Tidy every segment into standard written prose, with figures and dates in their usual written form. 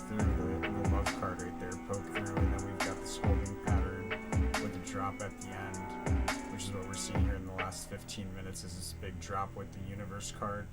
through the love card right there, poke through, and then we've got this holding pattern with a drop at the end, which is what we're seeing here in the last 15 minutes, is this big drop with the universe card.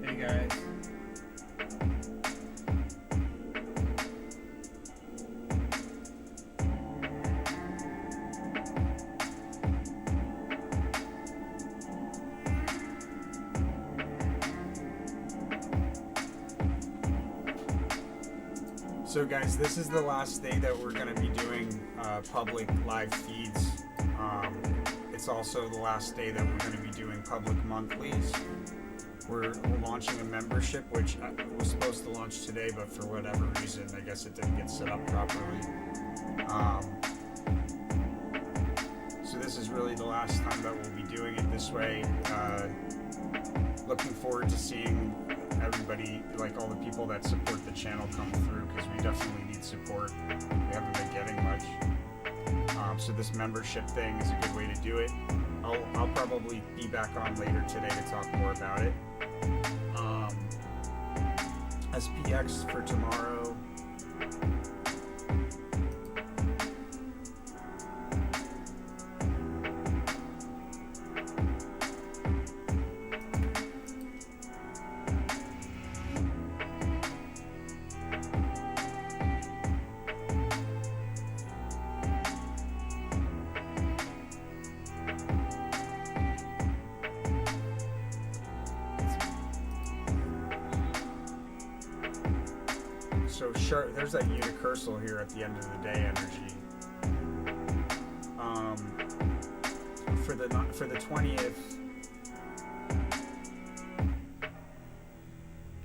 Hey guys. So guys, this is the last day that we're going to be doing public live feeds. It's also the last day that we're going to be doing public monthlies. We're launching a membership, which was supposed to launch today, but for whatever reason, I guess it didn't get set up properly. So this is really the last time that we'll be doing it this way. Looking forward to seeing everybody, like all the people that support the channel, come through, because we definitely need support. We haven't been getting much. So this membership thing is a good way to do it. I'll probably be back on later today to talk more about it. SPX for tomorrow. So sharp, there's that unicursal here at the end of the day energy. For the 20th,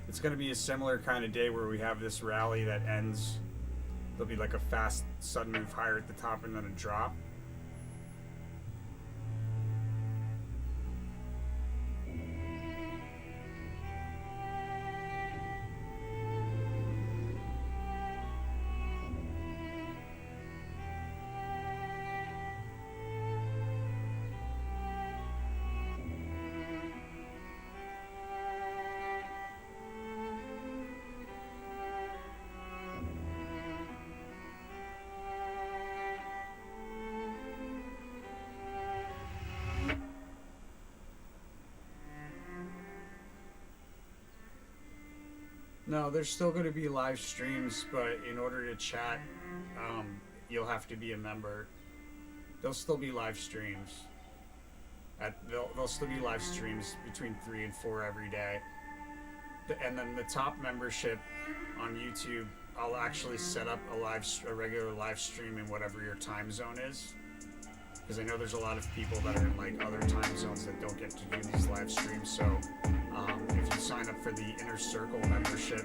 it's going to be a similar kind of day where we have this rally that ends. There'll be like a fast, sudden move higher at the top and then a drop. No, there's still going to be live streams, but in order to chat, you'll have to be a member. There'll still be live streams. There'll still be live streams between 3 and 4 every day. And then the top membership on YouTube, I'll actually set up a regular live stream in whatever your time zone is. Because I know there's a lot of people that are in like other time zones that don't get to do these live streams. So if you sign up for the Inner Circle membership,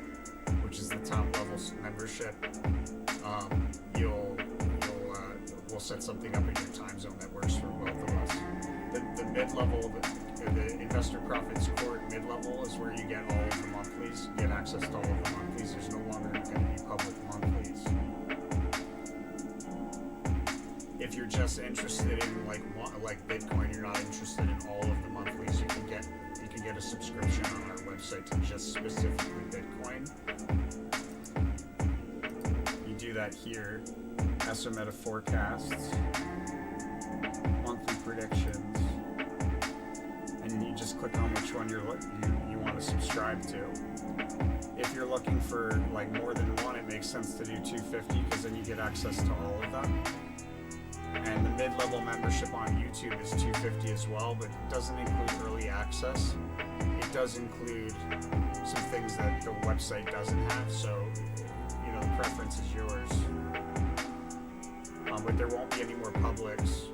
which is the top level membership, we'll set something up in your time zone that works for both of us. The mid-level, the Investor Profits Court mid-level is where you get all of the monthlies. You get access to all of the monthlies. There's no longer going to be public monthlies. If you're just interested in like Bitcoin, you're not interested in all of the monthlies, you can get a subscription on our website to just specifically Bitcoin. do that here. Estimate of forecasts, monthly predictions, and you just click on which one you want to subscribe to. If you're looking for like more than one, it makes sense to do 250 because then you get access to all of them. And the mid-level membership on YouTube is 250 as well, but it doesn't include early access. It does include some things that the website doesn't have, so the preference is yours. But there won't be any more publics.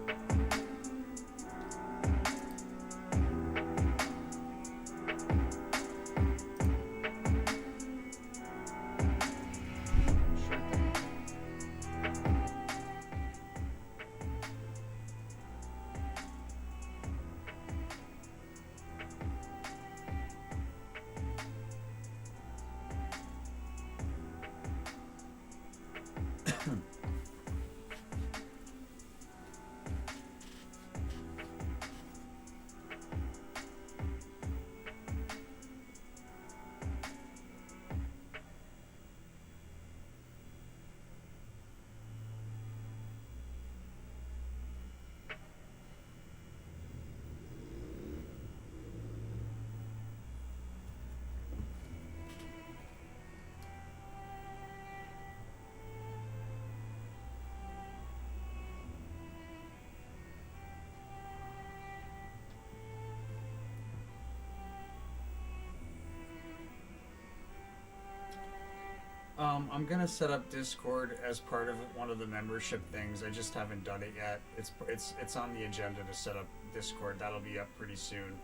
I'm gonna set up Discord as part of one of the membership things. I just haven't done it yet. It's on the agenda to set up Discord. That'll be up pretty soon,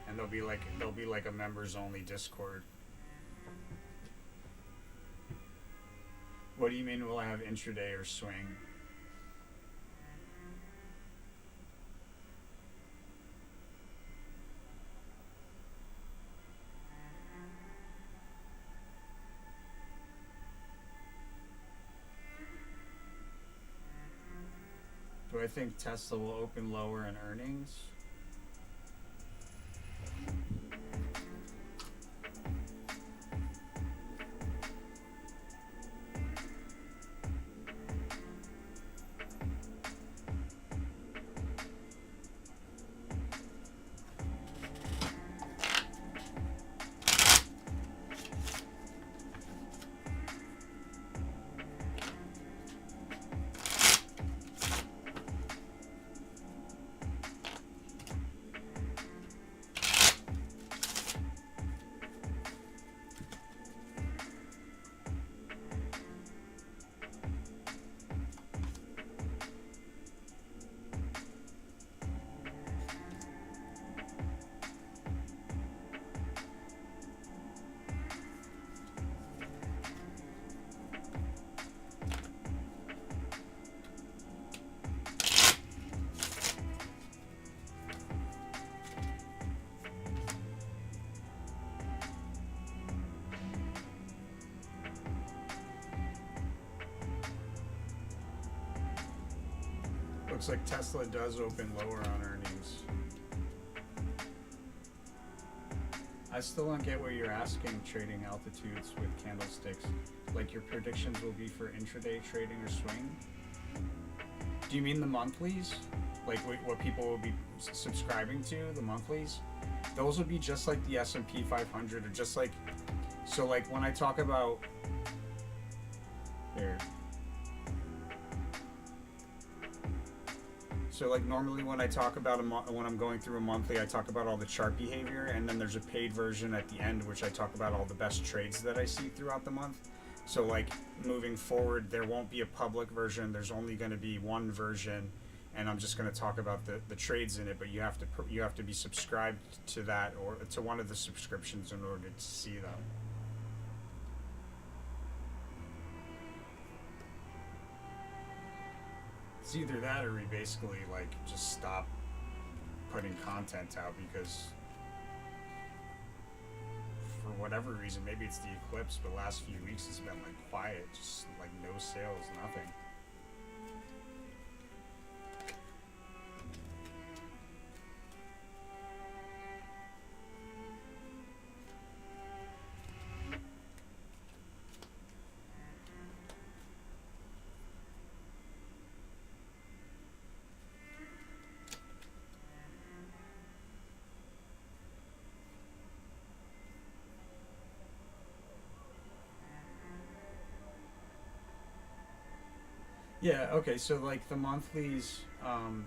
and there'll be like a members only Discord. What do you mean? Will I have intraday or swing? Do I think Tesla will open lower in earnings? Looks like Tesla does open lower on earnings. I still don't get what you're asking trading altitudes with candlesticks. Like your predictions will be for intraday trading or swing? Do you mean the monthlies? Like what people will be subscribing to, the monthlies? Those would be just like the S&P 500 or just like, so like when I talk about, there. So like normally when I talk about when I'm going through a monthly, I talk about all the chart behavior, and then there's a paid version at the end which I talk about all the best trades that I see throughout the month. So like moving forward, there won't be a public version. There's only going to be one version, and I'm just going to talk about the trades in it. But you have to be subscribed to that or to one of the subscriptions in order to see them. It's either that or we basically like just stop putting content out because for whatever reason, maybe it's the eclipse, but the last few weeks it's been like quiet, just like no sales, nothing. Yeah, okay, so like the monthlies,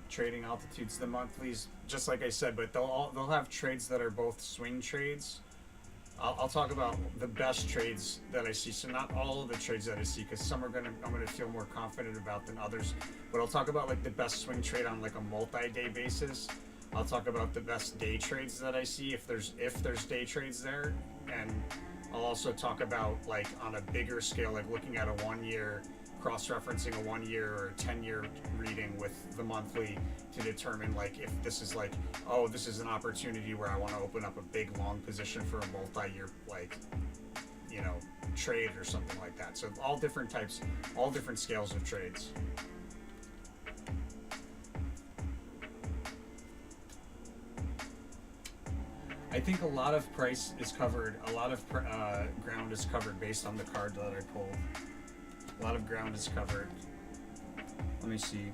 trading altitudes, the monthlies, just like I said, but they'll have trades that are both swing trades. I'll talk about the best trades that I see. So not all of the trades that I see, because some are I'm gonna feel more confident about than others. But I'll talk about like the best swing trade on like a multi-day basis. I'll talk about the best day trades that I see if there's day trades there, and I'll also talk about like on a bigger scale, like looking at a 1 year, cross-referencing a 1 year or a 10 year reading with the monthly to determine like if this is like, oh, this is an opportunity where I want to open up a big long position for a multi-year like, you know, trade or something like that. So all different types, all different scales of trades. I think a lot of price is covered. A lot of ground is covered based on the card that I pulled. A lot of ground is covered. Let me see.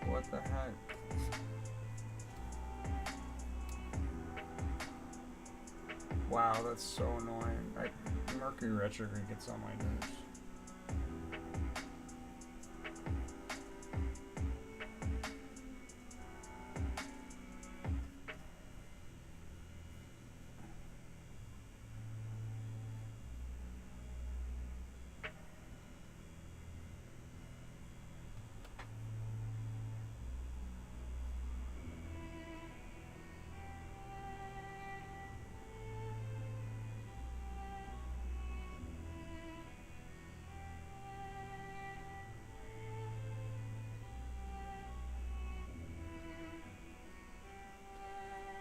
What the heck? Wow, that's so annoying. Mercury retrograde gets on my nerves.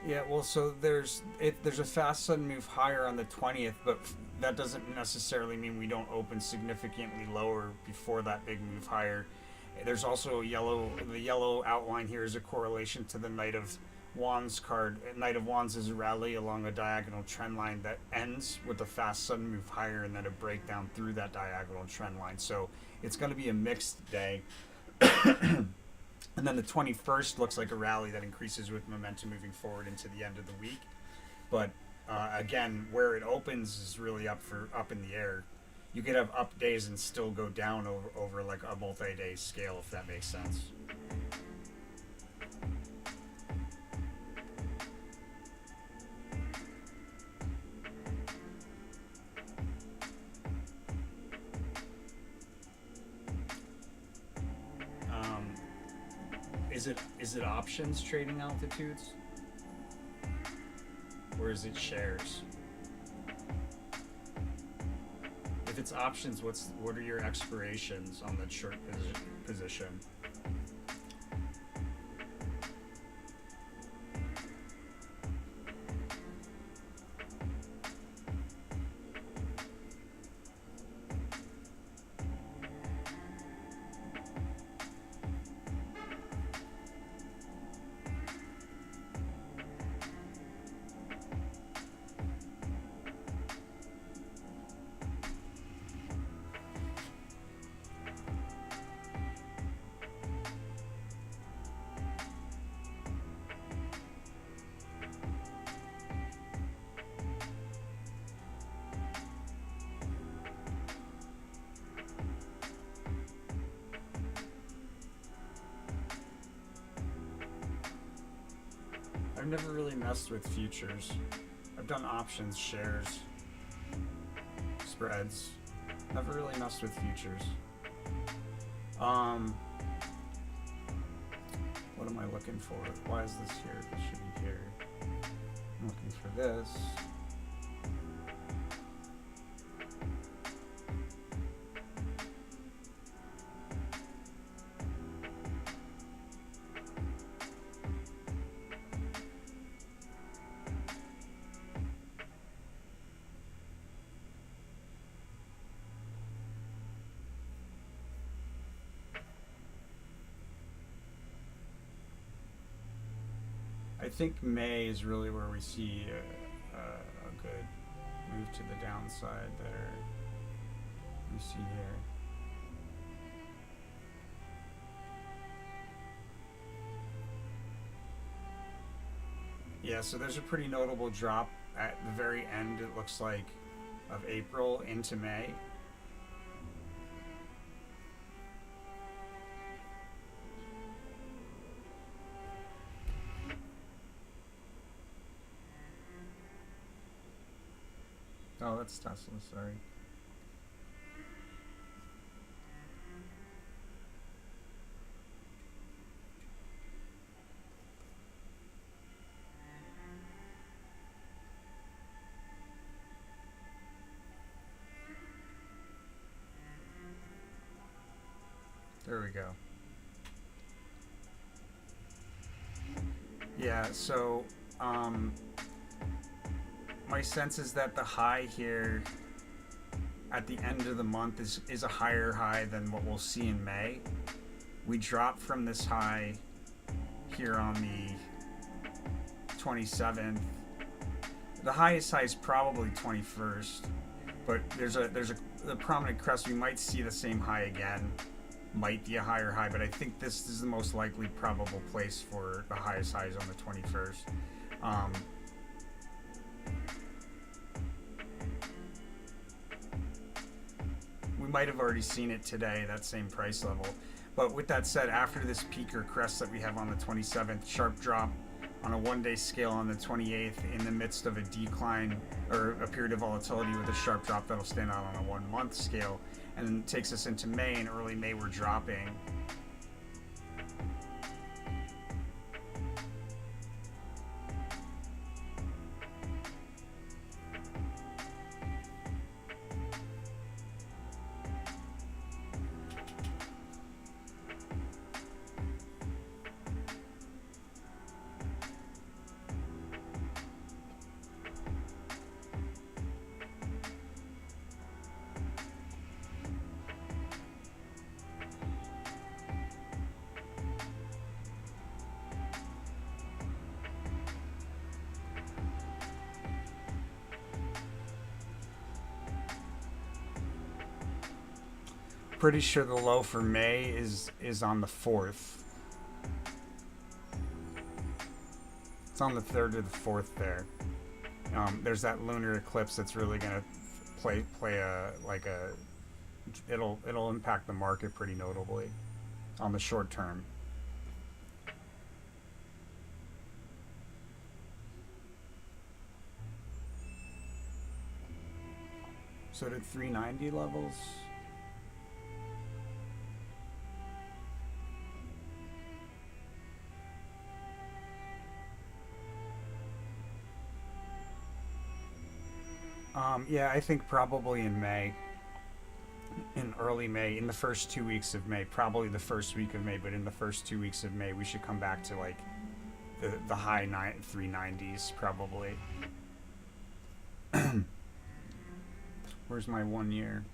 Yeah, well, so there's a fast sudden move higher on the 20th, but that doesn't necessarily mean we don't open significantly lower before that big move higher. There's also the yellow outline here is a correlation to the Knight of Wands card. Knight of Wands is a rally along a diagonal trend line that ends with a fast sudden move higher and then a breakdown through that diagonal trend line. So it's going to be a mixed day. And then the 21st looks like a rally that increases with momentum moving forward into the end of the week. But again, where it opens is really up in the air. You could have up days and still go down over like a multi-day scale, if that makes sense. Um, is it options trading altitudes, or is it shares? If it's options, what are your expirations on the short position? I've never really messed with futures. I've done options, shares, spreads. Never really messed with futures. Um, what am I looking for? Why is this here? This should be here. I'm looking for this. I think May is really where we see a good move to the downside there. We see here. Yeah, so there's a pretty notable drop at the very end, it looks like, of April into May. Oh, that's Tesla, sorry. There we go. Yeah, so my sense is that the high here at the end of the month is a higher high than what we'll see in May. We dropped from this high here on the 27th. The highest high is probably 21st, but there's a prominent crest. We might see the same high again. Might be a higher high, but I think this is the most likely probable place for the highest highs on the 21st. We might have already seen it today, that same price level. But with that said, after this peak or crest that we have on the 27th, sharp drop on a one-day scale on the 28th in the midst of a decline or a period of volatility with a sharp drop that'll stand out on a 1 month scale, and then takes us into May, and early May we're dropping. Pretty sure the low for May is on the 4th. It's on the 3rd or the 4th there. There's that lunar eclipse that's really gonna play it'll impact the market pretty notably on the short term. So did 390 levels? Yeah, I think probably in May, in early May, in the first 2 weeks of May, probably the first week of May, but in the first 2 weeks of May, we should come back to like the high 390s probably. Where's my 1 year?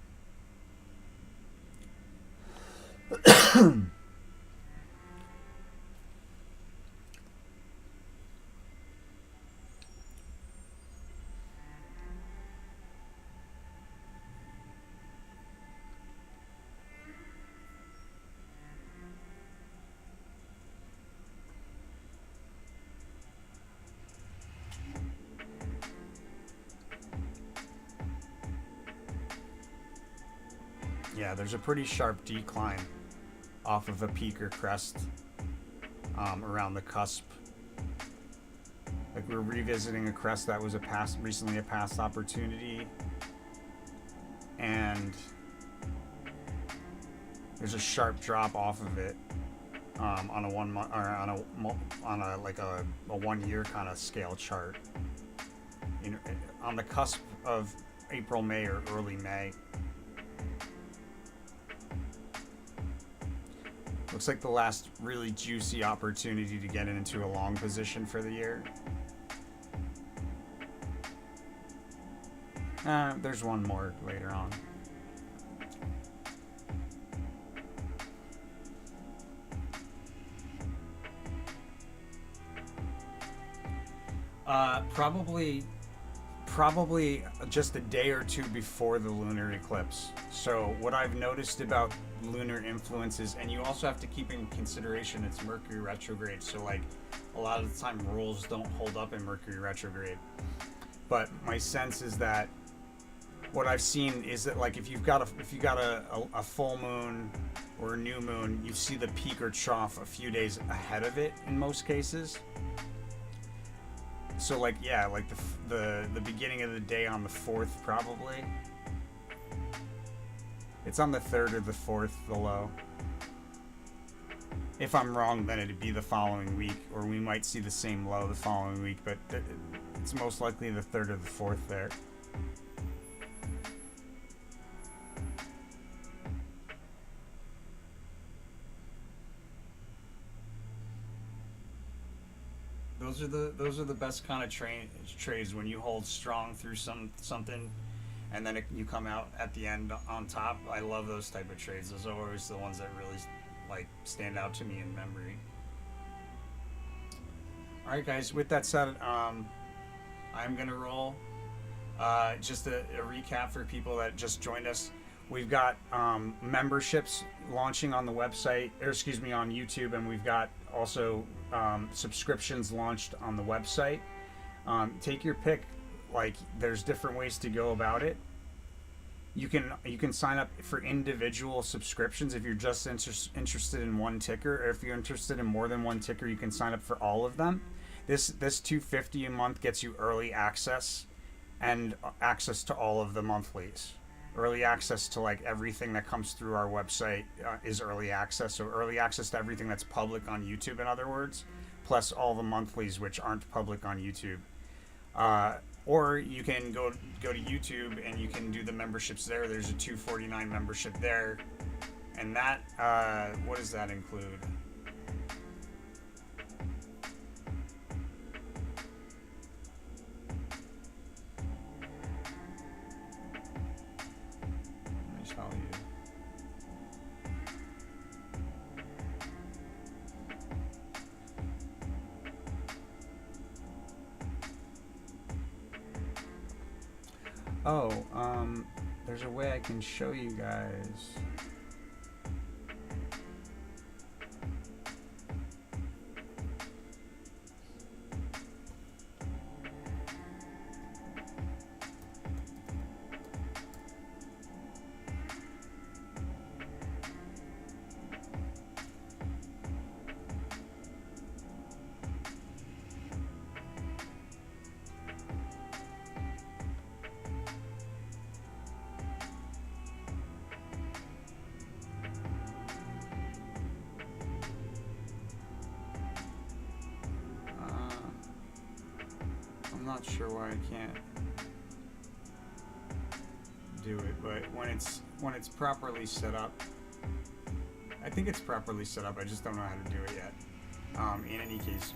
Yeah, there's a pretty sharp decline off of a peak or crest around the cusp. Like we're revisiting a crest that was recently a past opportunity, and there's a sharp drop off of it on a 1 month or on a 1 year kind of scale chart. You know, on the cusp of April, May, or early May. Looks like the last really juicy opportunity to get into a long position for the year. There's one more later on. Probably just a day or two before the lunar eclipse. So what I've noticed about lunar influences, and you also have to keep in consideration it's Mercury retrograde, so like a lot of the time rules don't hold up in Mercury retrograde. But my sense is that what I've seen is that like if you got a full moon or a new moon, you see the peak or trough a few days ahead of it in most cases. So like yeah, like the beginning of the day on the 4th probably. It's on the 3rd or the 4th, the low. If I'm wrong, then it'd be the following week, or we might see the same low the following week, but it's most likely the 3rd or the 4th there. Those are the best kind of trades when you hold strong through something, and then you come out at the end on top. I love those type of trades. Those are always the ones that really like stand out to me in memory. All right, guys. With that said, I'm gonna roll. Just a recap for people that just joined us. We've got memberships launching on the website, or excuse me, on YouTube, and we've got also subscriptions launched on the website. Take your pick. Like, there's different ways to go about it. You can sign up for individual subscriptions if you're just interested in one ticker, or if you're interested in more than one ticker, you can sign up for all of them. This $250 a month gets you early access and access to all of the monthlies. Early access to like everything that comes through our website is early access. So early access to everything that's public on YouTube, in other words, plus all the monthlies which aren't public on YouTube. Or you can go to YouTube and you can do the memberships there. There's a $249 membership there, and that what does that include? Tell you. Oh, there's a way I can show you guys. I'm not sure why I can't do it, but when it's properly set up, I think it's properly set up. I just don't know how to do it yet. In any case,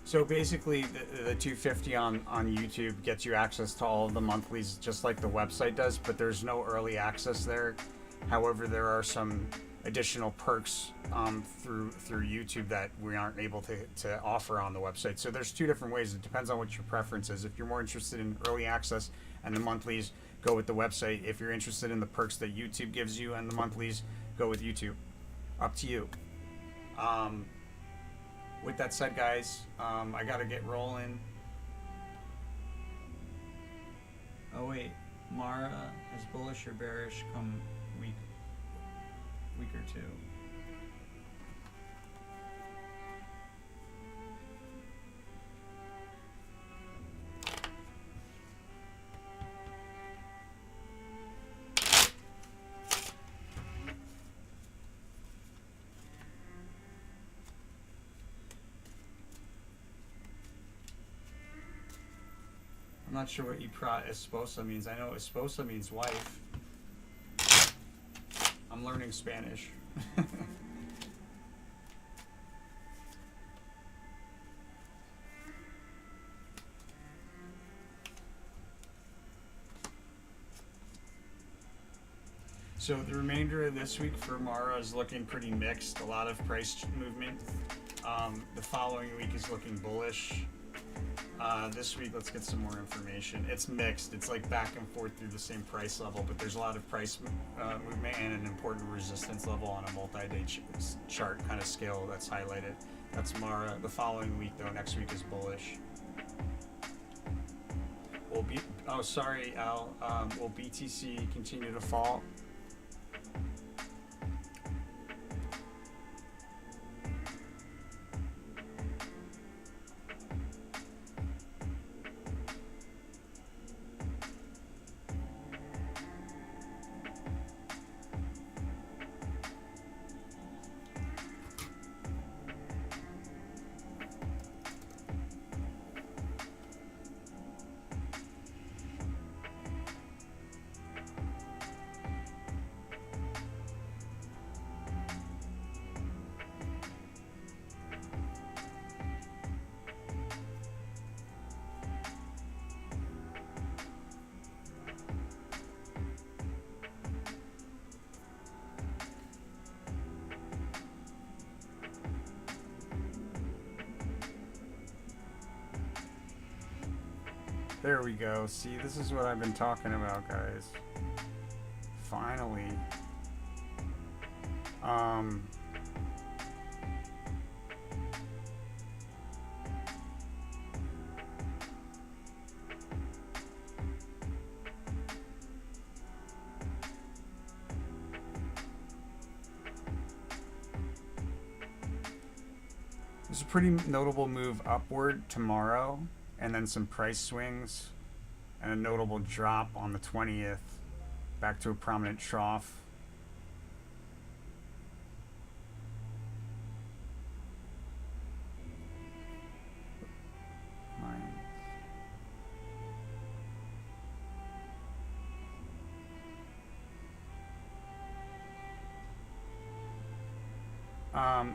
so basically, the $250 on YouTube gets you access to all of the monthlies, just like the website does, but there's no early access there. However, there are some additional perks through YouTube that we aren't able to offer on the website. So there's two different ways. It depends on what your preference is. If you're more interested in early access and the monthlies, go with the website. If you're interested in the perks that YouTube gives you and the monthlies, go with YouTube. Up to you. With that said, guys, I gotta get rolling. Oh wait, Mara is bullish or bearish come week or two. I'm not sure what esposa means. I know esposa means wife. I'm learning Spanish. So the remainder of this week for Mara is looking pretty mixed. A lot of price movement. The following week is looking bullish. This week, let's get some more information. It's mixed. It's like back and forth through the same price level, but there's a lot of price movement and an important resistance level on a multi-day chart kind of scale that's highlighted. That's Mara. The following week, though, next week is bullish. Sorry, Al. Will BTC continue to fall? There we go. See, this is what I've been talking about, guys. Finally. There's a pretty notable move upward tomorrow, and then some price swings, and a notable drop on the 20th, back to a prominent trough.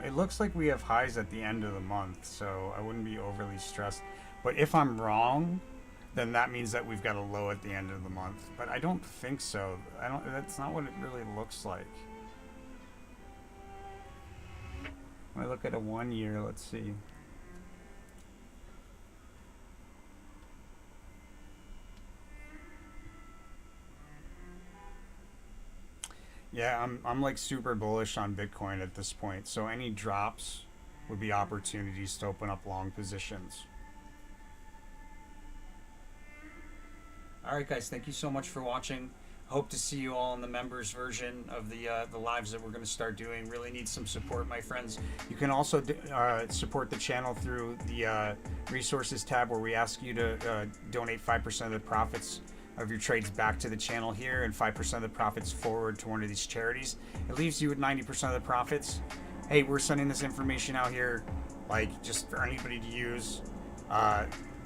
It looks like we have highs at the end of the month, so I wouldn't be overly stressed. But if I'm wrong, then that means that we've got a low at the end of the month. But I don't think so. That's not what it really looks like. When I look at a 1 year, let's see. Yeah, I'm like super bullish on Bitcoin at this point. So any drops would be opportunities to open up long positions. All right, guys, thank you so much for watching. Hope to see you all in the members version of the lives that we're going to start doing. Really need some support, my friends. You can also support the channel through the resources tab, where we ask you to donate 5% of the profits of your trades back to the channel here, and 5% of the profits forward to one of these charities. It leaves you with 90% of the profits. Hey, we're sending this information out here, like, just for anybody to use.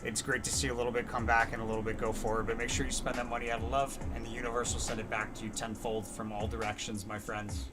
It's great to see a little bit come back and a little bit go forward, but make sure you spend that money out of love, and the universe will send it back to you tenfold from all directions, my friends.